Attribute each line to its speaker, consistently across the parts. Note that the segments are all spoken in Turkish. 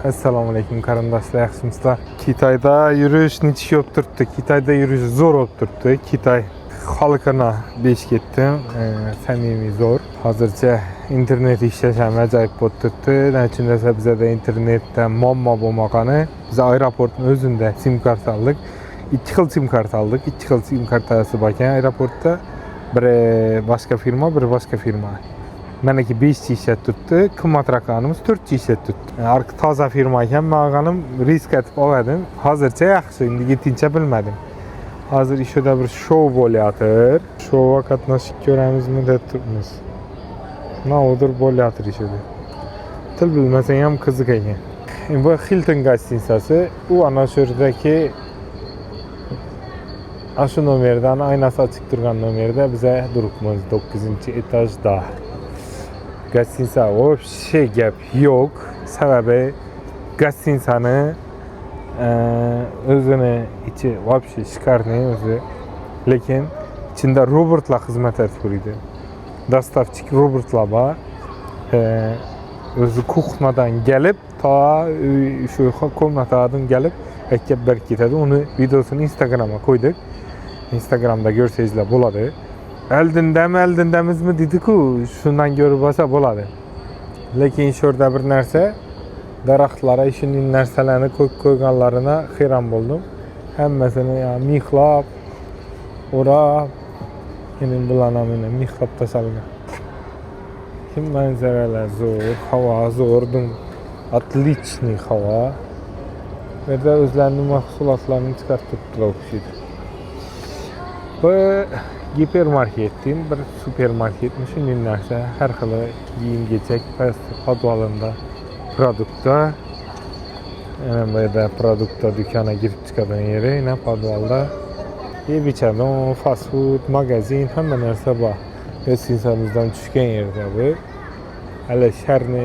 Speaker 1: Assalomu alaykum qarindoshlar, yaxshimisizlar? Kitayda yurish necha yop turibdi? Kitayda yurish zo'r bo'lib turibdi. Kitay xalqina besh ketdim. Samimiy zo'r. Hozircha internet ishlash ham ajoyib bo'lib turibdi. Nechun desa bizda internetda muammo bo'lmagani, biz aeroportning o'zida sim kart aldik. Ikki xil sim kart aldik. Ikki xil sim kartasi bor ekan aeroportda. Biri boshqa firma, biri boshqa firma. Meniki 5 ishlab turibdi, qimmat raqamimiz 4 ishlab turibdi. Arka toza firma ekan, men risk etib oldim. Hozircha yaxshi, endi 7-chi bilmadim. Hozir ishda bir shou bo'layotir. Shouga qatnashib ko'ramizmi deb turibmiz. Navodir bo'layotir ishda. Til bilmasang ham qiziq ekan. Bu Hilton gostitsasi, u ana shu yerdagi shu nomerdan aynasi ochiq turgan nomerda biza turibmiz 9-etajda. Gostitsa вообще gap yo'q. Sababi gostitsani o'zini ichi вообще шикарный o'zi. Lekin ichida robotlar xizmat etib turadi. Dostavchik robotlar bor. O'zi kuxnadan kelib, ta shu komnatadan kelib, akab bir ketadi. Uni videosini Instagramga qo'ydik. Instagramda ko'rsangizlar bo'ladi. Eldindamizmi dedi-ku, shundan ko'rib olsa bo'ladi. Lekin shu yerda bir narsa, daraxtlara shunday narsalarni qo'yganlarına hayron bo'ldim. Hammasini mixlab, o'rab, endi bularni mana mixlab tashlagan. Kim manzaralar zo'r, havo zo'r, отличный havo. Bu yerda o'zlarining mahsulotlarini chiqarib turibdilar. Bu gipermarketning bir supermarketmi shunday narsa, har xil kiyim-kechak podvalında produktda. Bu yerda produktda do'kona girib chiqadigan yeri, yana podvalda yeb-ichadigan fast food, magazin, hamma narsa bor. Gostinsamizdan tushgan yerda bu. Hali shaharni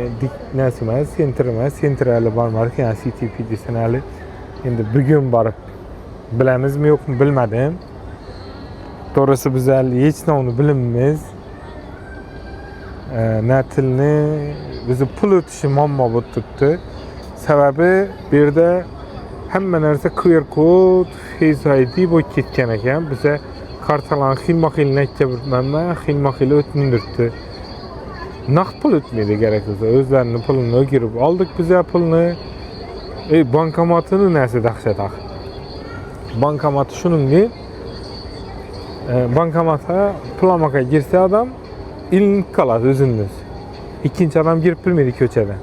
Speaker 1: nasi emas, sentr hali bormadik, yani CTP desin hali. Endi bugun borib bilamizmi yo'qmi bilmadim. Doğrusu biz hech nimani bilmaymiz. Tilni bizni pul o'tishi muammo bo'lib turibdi. Sababi bu yerda hamma narsa QR kod, Face ID bo'lib ketgan ekan. Biza kartalarni xilma-xil xilma-xil o'tmaydi. Naqd pul o'tmaydi kerak bo'lsa, o'zlarining pulini o'girib oldik biza pulni. Bankomatini narsa dahshat. Bankomat shuningdek bankomata plamaga girse adam ilinib qoladi o'zingiz. Ikkinchi adam girib bilmaydi ko'chada.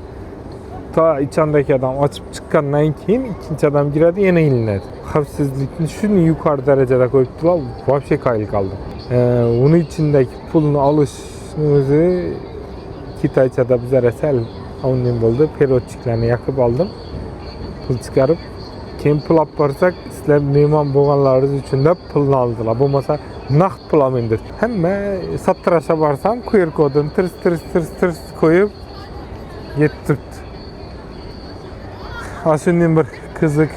Speaker 1: Ta içindeki adam açıp çıkandan keyin ikkinchi adam giradi, yana ilinadi. Xavfsizlikni shuni yuqori darajada qo'yibdilar, вообще qayil qoldi. Uning ichindagi pulni olishni o'zi Kitaychada bizlar sal ondan bo'ldi. Perotchiklarni yoqib oldim. Pul chiqarib, keyin pul olib borsak, sizlar mehmon bo'lganlaringiz uchun deb pulni oldilar. Bo'lmasa naqd pul olmayman dedi. Hamma sattirasha borsam, QR kodini tirs qo'yib yetibdi. Shundan bir qiziq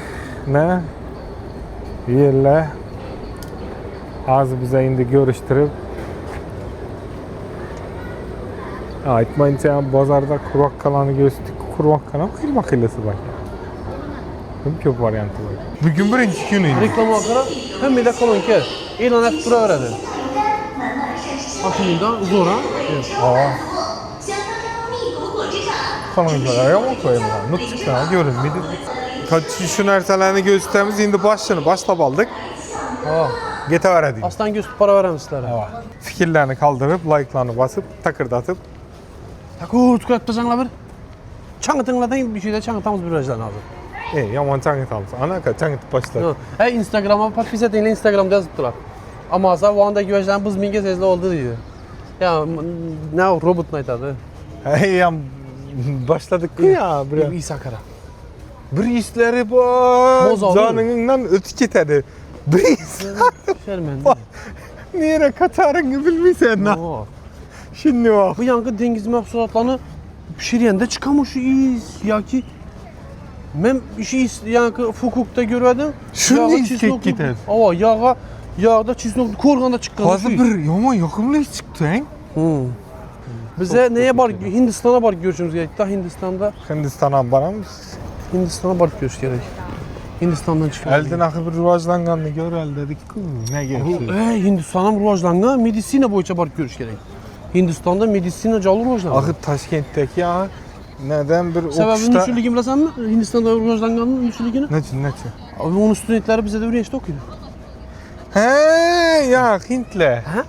Speaker 1: yerlar hozir biza endi ko'rishtirib aytmayincha ham bozorda qurvoqqalarni ko'rsatdik. Qurvoqqalar xilma-xillisi bor. Ko'p varianti bor. Bugun birinchi kuni.
Speaker 2: Reklama qarab, hammada kolonka e'lon etib turaveradi. Aslında zo'r ha?
Speaker 1: Kolonkalar ham qo'yilgan. Nutqdan ko'rinmaydi. Shu narsalarni ko'rsatamiz, endi boshlab oldik. Ketaveradi.
Speaker 2: Aslan ko'rsatib boraveramiz sizlarga.
Speaker 1: Fikrlarni qoldirib, like'larni bosib, takirdatib.
Speaker 2: Ko'rsatmasanglar bir. Chang'itinglardan bir şeyde chang'itamiz birajdan hozir.
Speaker 1: Yomon chang'itamiz. Anaqa chang'itib boshladi.
Speaker 2: Instagram'a podpis etinglar, Instagramda yozib turadi. Ama aslında bu andaki gözden biz minge sesli oldu diyor. Ya ne o robot ne aytadı?
Speaker 1: Ya başladık ya
Speaker 2: bir İsa Kara.
Speaker 1: Bir hisleri var. Canından ötü ketedi. Bir
Speaker 2: Şermen.
Speaker 1: Nere katarını bilmişsen ne? Şimdi bak.
Speaker 2: Bu yankı dengiz mahsulatlarını pişiriyende çıkamış iz ya ki ben işi yankı hukukta görmedim.
Speaker 1: Şunu istek gider.
Speaker 2: Ama yağda çiznok korganda çıkan.
Speaker 1: Hazır bir yaman yakımlı çıktı he?
Speaker 2: Bize neye var? Hindistan'a var görüşümüz gerekti. Hindistan'da.
Speaker 1: Hindistan'a varamız.
Speaker 2: Hindistan'a barıp görüş gerek. Hindistan'dan çıkıyor.
Speaker 1: Elden axı bir rivajlanğanını görəl dedik ki, nə gəlsin?
Speaker 2: Hindistan'a rivajlanğan medisina boyunca barıp görüş gerek. Hindistan'da medisina calı rivajlanğan.
Speaker 1: Axı Taşkentdəki ya nədən bir
Speaker 2: Sebebinin
Speaker 1: oxuşda...
Speaker 2: üçlülüğünü biləsən mi? Hindistan'da rivajlanğanın üçlülüğünü.
Speaker 1: Nəçin?
Speaker 2: Abi onun studentleri bize de üniversite okuyor.
Speaker 1: Hə, ya Hintlə.
Speaker 2: Ha?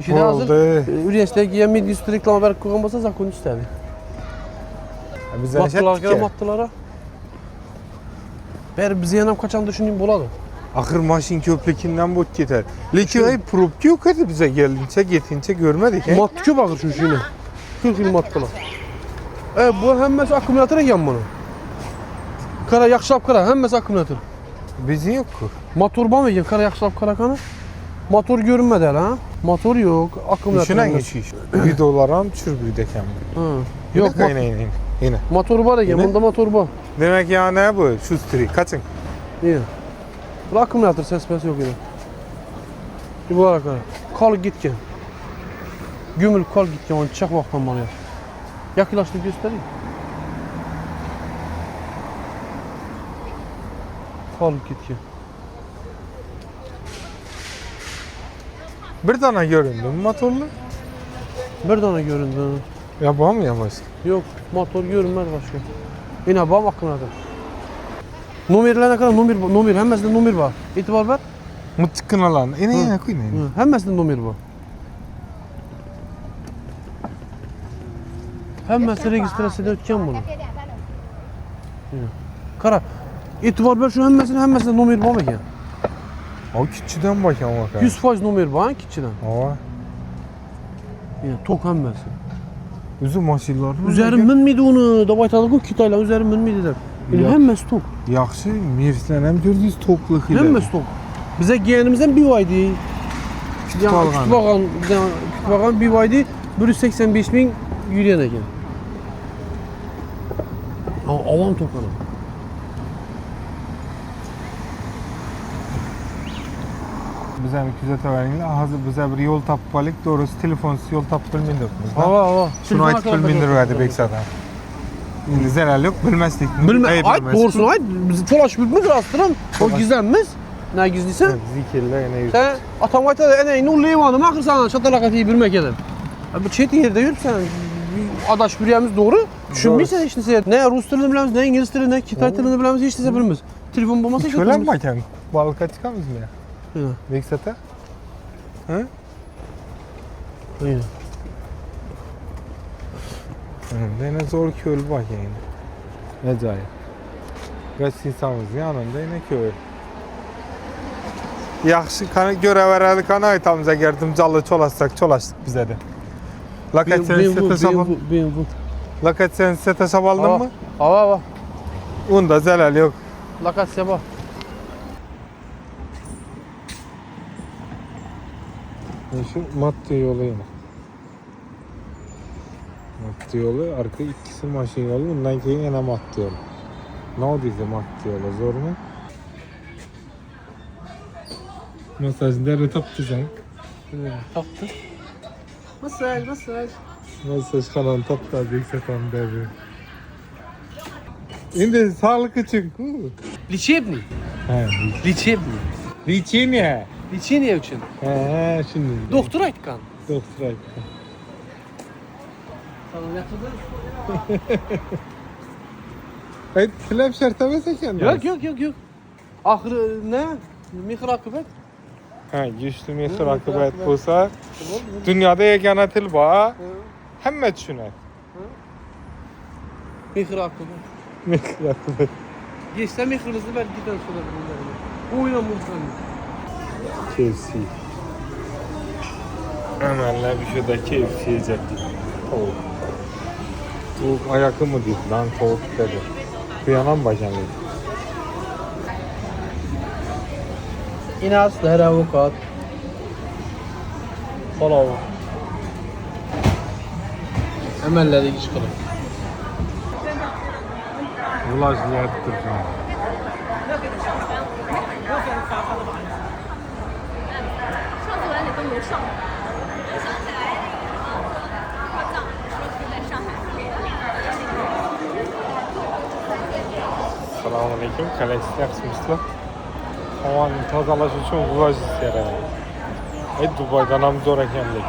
Speaker 2: İşte hazır üniversiteye giyen medisina reklam haber koyan basa zakon isterdi.
Speaker 1: Bizə
Speaker 2: Mattılar
Speaker 1: nəşət
Speaker 2: göre mattılara. Beri bize yanam kaçan düşüneyim buladı.
Speaker 1: Axır maşın köprükindən bot getər. Lakin ay probka yox idi bizə gəlincə, getincə görmədik.
Speaker 2: Mattı köp ağır çünkü yine. 40 yıl mattılar. Bu hemmesi akümülatör yan bunu. Kara yakşap kara hemmesi akümülatör.
Speaker 1: Bizim yox ki.
Speaker 2: Motor bana yiyin kara yakşap kara kanı. Motor görünmedi ha. Motor yok, akümülatör.
Speaker 1: İşinə geçiş. Videolarım düşür bir dəkəm.
Speaker 2: Ha.
Speaker 1: Yok,
Speaker 2: Yok,
Speaker 1: yine.
Speaker 2: motor var ya, bunda motor var.
Speaker 1: Demək ya nə bu? Şustri, kaçın.
Speaker 2: İyi. Bu akümülatör ses yok yine. Bu var kara. Kal gitken. Gümül kal gitken, onu çak vaxtdan bana ya. Yaklaştı göstereyim. Kal gitken.
Speaker 1: Bir dana göründü motorlu.
Speaker 2: Bir tane göründü.
Speaker 1: Yapam mı yavaş?
Speaker 2: Yok, motor görünmez başka. Yine bak akımladı. Numarlar ne kadar numar, hemmesinde numar var. İtibar var.
Speaker 1: Mıtıkkın alan. Yine koy ne?
Speaker 2: Hemmesinde numar var. Hemmesi registrasyonu ötken bunu. Kara, itibar var şu hemmesinde numar var mı ki?
Speaker 1: O küçüden bakam bakar.
Speaker 2: 100% numar var kitçiden.
Speaker 1: Ava.
Speaker 2: Yine tok hemmesi.
Speaker 1: Üzü maşinlar.
Speaker 2: Üzerim min miydi onu? Da baytalık kitayla üzerim min miydi der.
Speaker 1: Yok.
Speaker 2: Hemmesi tok.
Speaker 1: Yaxşı, Merslənəm gördünüz topluluq ilə.
Speaker 2: Hemmesi tok. Bize giyenimizden bir vaydı. Kütüphagan bir vaydı. 185 bin yürüyen eken. Avam tokanı.
Speaker 1: Bizə küzətə verin. Hazır bizə bir yol tapmalıyıq. Doğrusu telefonsuz yol tapıb bilmirdik.
Speaker 2: Hava.
Speaker 1: Şunu aytıb bilmirdik Beksada. İndi zərər yox, bilməzdik.
Speaker 2: Ay doğrusunu ay. Biz folaş bilmiz rastırım. O gizlenmez. Ne gizliysen?
Speaker 1: Zikirlə yenə yüz.
Speaker 2: Sen atamayta da ene ulu limanı makır sana çatalakatıyı bilmek eder. Bu çetin yerde yürüp sen adaş bürüyemiz doğru. Düşünmeysen hiç neyse. Ne Rus dilini bilmemiz, ne İngiliz dilini, ne Kitay dilini bilmemiz hiç neyse bilmemiz. Telefon bulmasa hiç
Speaker 1: Şöyle mi
Speaker 2: bilmemiz.
Speaker 1: bakın? Balığa çıkamız mı ya?
Speaker 2: Hı.
Speaker 1: Beksata? Hı?
Speaker 2: Hı.
Speaker 1: Yine zor köl bak yani. Acayip. Kaç insanımız yanında yine köl. Yaxşı görə verəli kana aytamıza gəldim calı çolaşdıq bizə də.
Speaker 2: Benim bu.
Speaker 1: Lokasiyon set hesab aldın mı?
Speaker 2: Hava.
Speaker 1: Onda zəlal yox.
Speaker 2: Lokasya bak.
Speaker 1: Şu maddi yolu yine. Maddi yolu, arka ikisi maşın yolu, bundan keyin yine maddi yolu. Ne oldu bize maddi yolu, zor mu? Masajları taptı sen.
Speaker 2: Taptı. Masaj.
Speaker 1: Masaj kalan taptı, Beksatan dedi. Şimdi sağlık için.
Speaker 2: Lichebni.
Speaker 1: He, Liçin.
Speaker 2: Licheniya için.
Speaker 1: He, şimdi.
Speaker 2: Doktor aytkan.
Speaker 1: Doktor aytdı.
Speaker 2: Sana yatırdın.
Speaker 1: Hayır, film şart ekan.
Speaker 2: Yok. Ahırı ne? Mihir akıbet.
Speaker 1: Ha, güçlü mehr akıbət bolsa, dünyada yegana til var. Həmmə düşünər.
Speaker 2: Mihir akıbet.
Speaker 1: Mehr akıbət.
Speaker 2: Geçse mihirinizi ver giden sonra bunları. Bu oyuna mutlu.
Speaker 1: KFC. Əməllər bir şey də KFC yeyəcəkdik. Tavuk. Bu ayakı mı deyil lan, tavuk dedi. Kıyanan bacanlı.
Speaker 2: İnas her avukat. Follow. Emelleri iş kılın.
Speaker 1: Vlajliyat dursun.
Speaker 3: 上次来你都没上，我想起来那个合照，说是在上海。
Speaker 1: Assalomu alaykum. Qalaysiz, yaxshimisizlar? Havoni tozalash uchun vlajist kerak. Dubaydan ham zo'r ekanlik.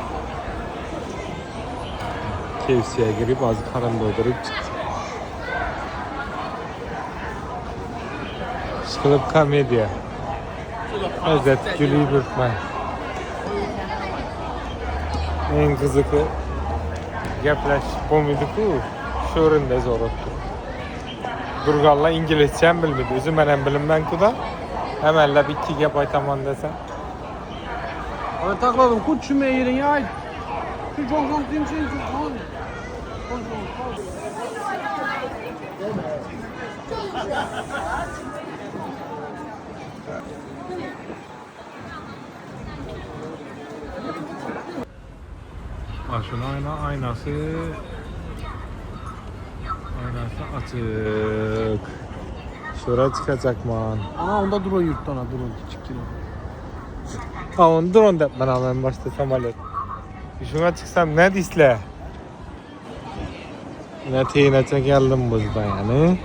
Speaker 1: KFC'ye girib, hozir qaram do'ldirib chiqdik. Ishqilib komediya. Azat gülüp yurtman. En qiziqi gaplashib bo'lmaydi-ku, shu o'rinda zo'r o'tdi. Durg'anlar inglizcha ham bilmaydi. O'zi men ham bilmayman-ku-da. Amallab 2 gap aytaman desam.
Speaker 2: Ana takladım, kut tushunmay yering, ay. Shu jo'ng deyimsen, jo'ng.
Speaker 1: Maşın aynası açık. Şuraya çıkacakman.
Speaker 2: Ana onda drone yurtdan, drone çıkıyor.
Speaker 1: Ha onu drone dep ben alayım başta samolyot. Şuna çıksam ne disle? Ne teyine geldim buzda yani.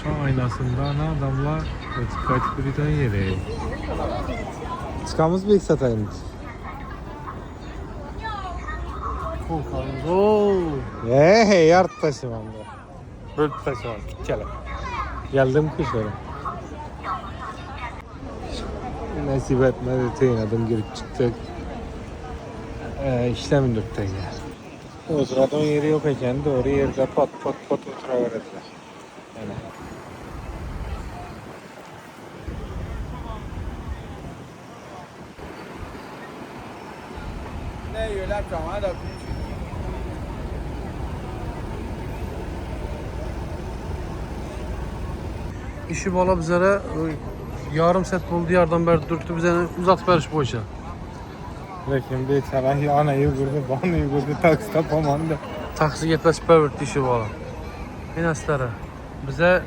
Speaker 1: Şu aynasında ana adamlar kaç birden yeri. Çıkamız bir satayımız.
Speaker 2: Korkarız. Oo.
Speaker 1: Yart taşımam da. Bölüp taşımam. Gel. Geldim ki şöyle. Nasip etmedi teyinadım girip çıktık. İşlem dörtte gel. O sırada onun yeri yok iken doğru yerde pat oturuverdiler. Yani.
Speaker 4: Ne yiyorlar tamam da
Speaker 2: İşi bala bizlere yarım set buldu yardan beri dürttü bize uzat veriş boyunca.
Speaker 1: Lakin bir tarafı ana yugurdu, bana yugurdu, taksi tapamandı.
Speaker 2: Taksi getmez pervertti işi bala. Minəslərə. Bizə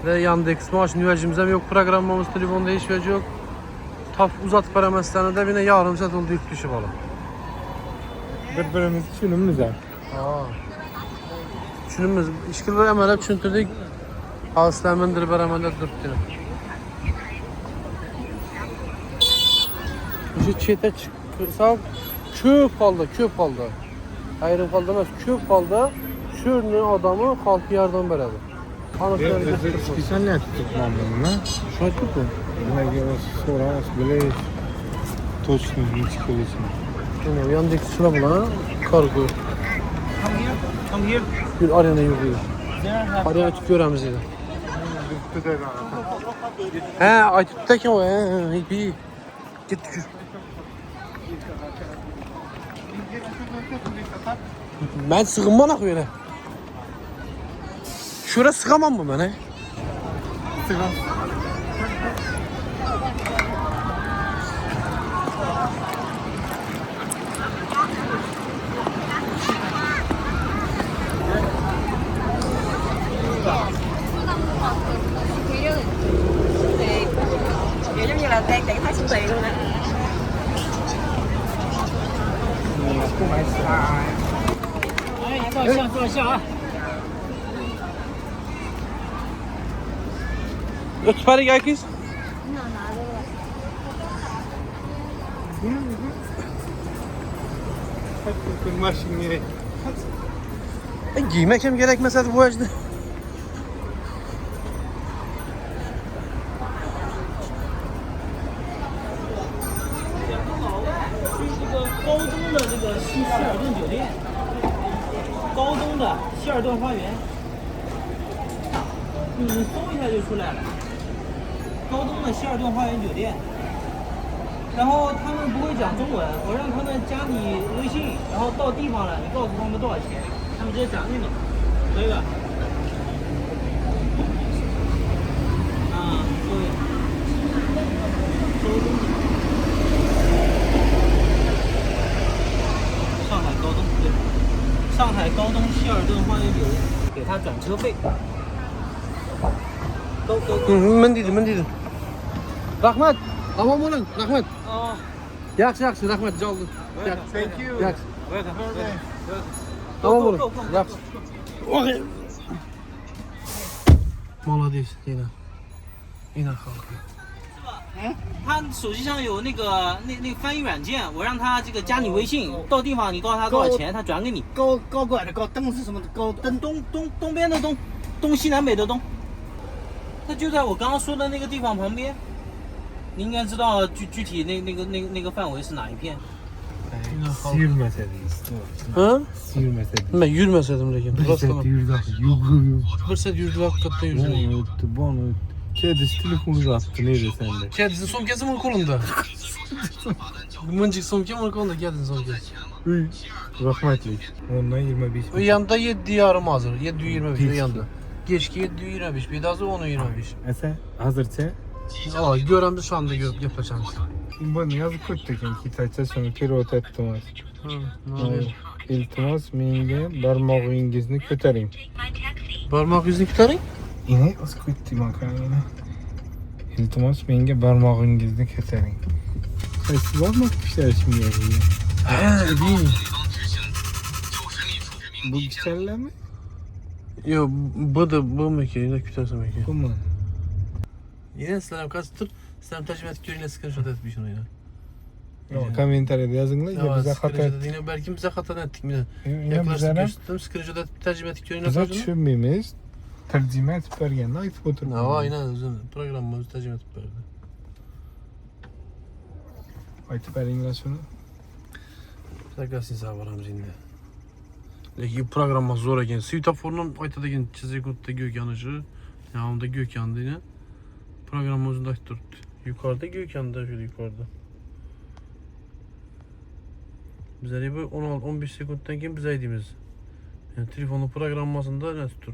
Speaker 2: və Yandex maaş nüvəcimizəm yok, programmamız telefonda heç vəcə yok. Taf uzat verəməzsənə də bir yarım set oldu yurt dışı bala.
Speaker 1: Birbirimiz düşünümüz var.
Speaker 2: Düşünümüz, işkil və əmələ düşündürdük. Ağızlarımındır bərəməndə dürttü. Bu çetə çıxırsa köp halda. Ayrım halda emas, köp halda şörünün adamı halkı yardım verədi.
Speaker 1: Специально tutmam bunu.
Speaker 2: Şu an tuttu.
Speaker 1: Buna göre sonra böyle точно не çıkıyorsun.
Speaker 2: Yani Yandex sıra bula kargo.
Speaker 4: Come here.
Speaker 2: Bir arena yok idi. Arena tut görəmiz idi. Hə, ay tutdakən o, hə, bir. Get tükür. Mən sığınman axı elə. Şura sıxamam mı mənə?
Speaker 1: Sıkam.
Speaker 3: Kiểu giống như là đang trạng thái sân tiền luôn nè.
Speaker 2: Ötüpəri gəl kız.
Speaker 1: Kırma şimdi.
Speaker 2: Giymək hem gərəkməsədir bu əcdə.
Speaker 4: 希尔顿花园酒店，然后他们不会讲中文，我让他们加你微信，然后到地方了，你告诉他们多少钱，他们直接转给你，可以吧？啊，对，上海高东，对，上海高东希尔顿花园酒店，给他转车费。都。
Speaker 2: Mən dedim. Rahmet. Tamam olun. Rahmet.
Speaker 4: Oh,
Speaker 2: Yaxşı, rahmet. Caldı.
Speaker 1: Thank you.
Speaker 2: Yaxşı.
Speaker 4: welcome.
Speaker 2: Tamam
Speaker 4: Go,
Speaker 2: olun.
Speaker 4: go, go, go.
Speaker 2: Yaxşı. Okay. Молодец, yine. Yine kalkıyor.
Speaker 4: 他手机上有那个翻译软件，我让他这个加你微信，到地方你告诉他多少钱，他转给你。
Speaker 5: 高拐的高，灯是什么高灯？
Speaker 4: 东边的东，东西南北的东，它就在我刚刚说的那个地方旁边。你应该知道具体那个范围是哪一片。
Speaker 1: Sürmeseydiniz.
Speaker 2: Ha?
Speaker 1: Sürmeseydiniz.
Speaker 2: Ben yürümeseydim lekin. Burası tamam.
Speaker 1: Yürüdü. Yuh.
Speaker 2: Fırsat yürüdü hakikaten yürüdü.
Speaker 1: Bunu öttü, bunu öttü. Kedisi telefonu attı neydi sende?
Speaker 2: Kedisinin somkası mı kolunda? Mıncık somke mi kolunda? Kedisinin somkası.
Speaker 1: Rahmetli. Ondan 25.
Speaker 2: O yanda 7 yarım hazır. 7.25 o yanda. Geçki 7.25. Bir daha 10.25.
Speaker 1: Ese hazırsa
Speaker 2: Aa, gören bir şu anda yapacağım.
Speaker 1: bunu yazıp koyduk yani kitapça sonra pirot ettim. İltimas minge barmağınızı kötüreyim.
Speaker 2: Parmak yüzünü tutarayım.
Speaker 1: Yine az koydum makarna. İltimas minge barmağınızı kötüreyim. Siz var mı kuşlar şimdi yapıyor?
Speaker 2: He değil.
Speaker 1: Bu kuşlarla mı?
Speaker 2: Yo bu meki yine küterse meki.
Speaker 1: Bu mu?
Speaker 2: Yine selam kaçtır. Selam taşıma et görüne screenshot etmiş onu yine.
Speaker 1: Yok, komentarda yazınlar ya bize hata et.
Speaker 2: Yine belki bize hata ettik mi?
Speaker 1: Ya
Speaker 2: Yaklaşık
Speaker 1: bize
Speaker 2: gösterdim screenshot et tercüme ettik görüne
Speaker 1: bize
Speaker 2: taşıma.
Speaker 1: düşünmemiz tercüme edip vergen ayıp oturup.
Speaker 2: Ha aynen özün programımızı tercüme etip verdi.
Speaker 1: Ayıp vergen şunu.
Speaker 2: Tekrar sağ varamız indi. Leki programımız zor eken. Svetoforun aytadagin çizik utda gök yanışı. Yanımda gök yandı yine. Programımızın da tuttu. Yukarıda gök yandı şöyle yukarıda. Bizleri bu 16-15 sekunddan keyin biz aydimiz. Yani telefonun programmasında ne tuttu.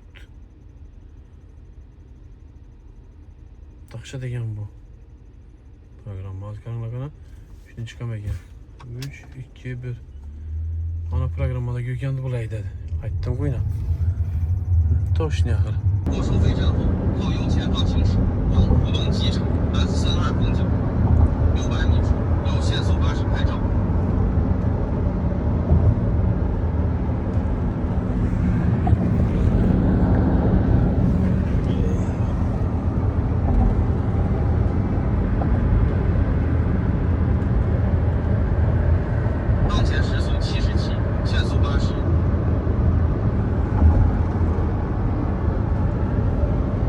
Speaker 2: Takşa degen bu. Programma az karanlıkına. Şimdi çıkamayken. 3, 2, 1. Ana programmada gök yandı bulaydı dedi. Aytdım koyuna. Toş ne akır.
Speaker 6: 过收费站后，靠右前方行驶，往浦东机场 S32 方向，600米处